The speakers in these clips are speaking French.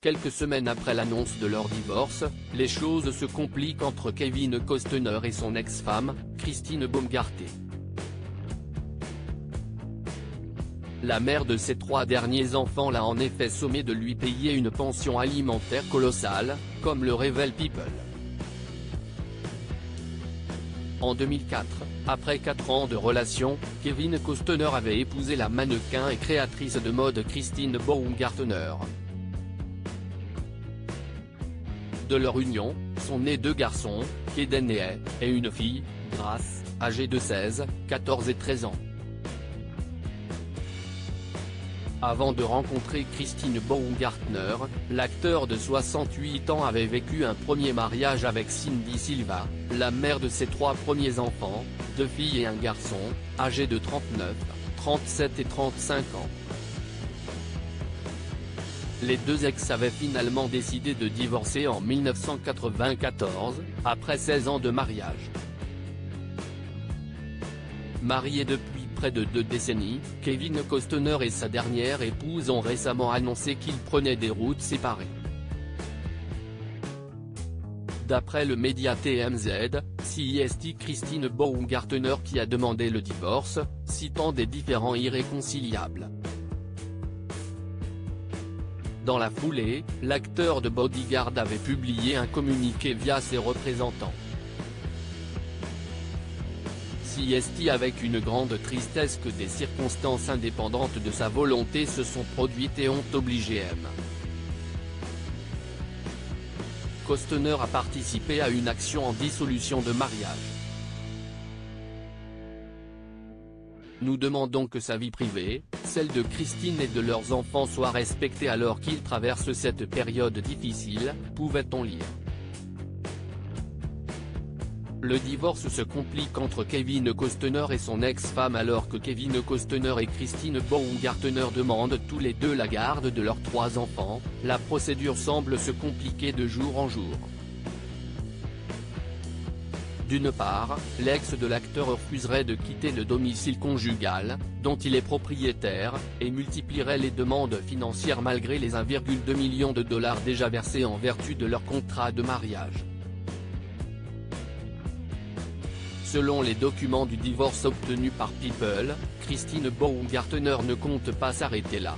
Quelques semaines après l'annonce de leur divorce, les choses se compliquent entre Kevin Costner et son ex-femme, Christine Baumgartner. La mère de ses 3 derniers enfants l'a en effet sommé de lui payer une pension alimentaire colossale, comme le révèle People. En 2004, après 4 ans de relation, Kevin Costner avait épousé la mannequin et créatrice de mode Christine Baumgartner. De leur union, sont nés 2 garçons, Kaden et une fille, Grace, âgée de 16, 14 et 13 ans. Avant de rencontrer Christine Baumgartner, l'acteur de 68 ans avait vécu un premier mariage avec Cindy Silva, la mère de ses 3 premiers enfants, 2 filles et un garçon, âgés de 39, 37 et 35 ans. Les 2 ex avaient finalement décidé de divorcer en 1994, après 16 ans de mariage. Mariés depuis près de 2 décennies, Kevin Costner et sa dernière épouse ont récemment annoncé qu'ils prenaient des routes séparées. D'après le média TMZ, c'est Christine Baumgartner qui a demandé le divorce, citant des différends irréconciliables. Dans la foulée, l'acteur de Bodyguard avait publié un communiqué via ses représentants. C'est avec une grande tristesse que des circonstances indépendantes de sa volonté se sont produites et ont obligé M. Costner a participé à une action en dissolution de mariage. Nous demandons que sa vie privée, celle de Christine et de leurs enfants soit respectée alors qu'ils traversent cette période difficile, pouvait-on lire. Le divorce se complique entre Kevin Costner et son ex-femme alors que Kevin Costner et Christine Baumgartner demandent tous les 2 la garde de leurs 3 enfants. La procédure semble se compliquer de jour en jour. D'une part, l'ex de l'acteur refuserait de quitter le domicile conjugal, dont il est propriétaire, et multiplierait les demandes financières malgré les 1,2 million de dollars déjà versés en vertu de leur contrat de mariage. Selon les documents du divorce obtenus par People, Christine Baumgartner ne compte pas s'arrêter là.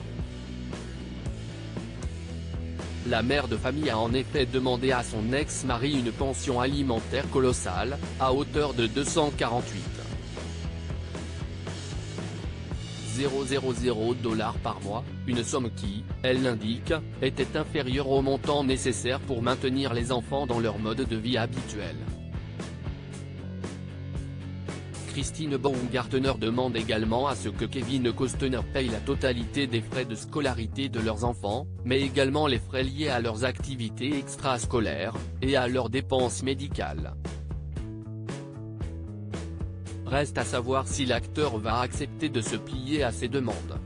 La mère de famille a en effet demandé à son ex-mari une pension alimentaire colossale, à hauteur de 248 000 dollars par mois, une somme qui, elle l'indique, était inférieure au montant nécessaire pour maintenir les enfants dans leur mode de vie habituel. Christine Baumgartner demande également à ce que Kevin Costner paye la totalité des frais de scolarité de leurs enfants, mais également les frais liés à leurs activités extrascolaires, et à leurs dépenses médicales. Reste à savoir si l'acteur va accepter de se plier à ces demandes.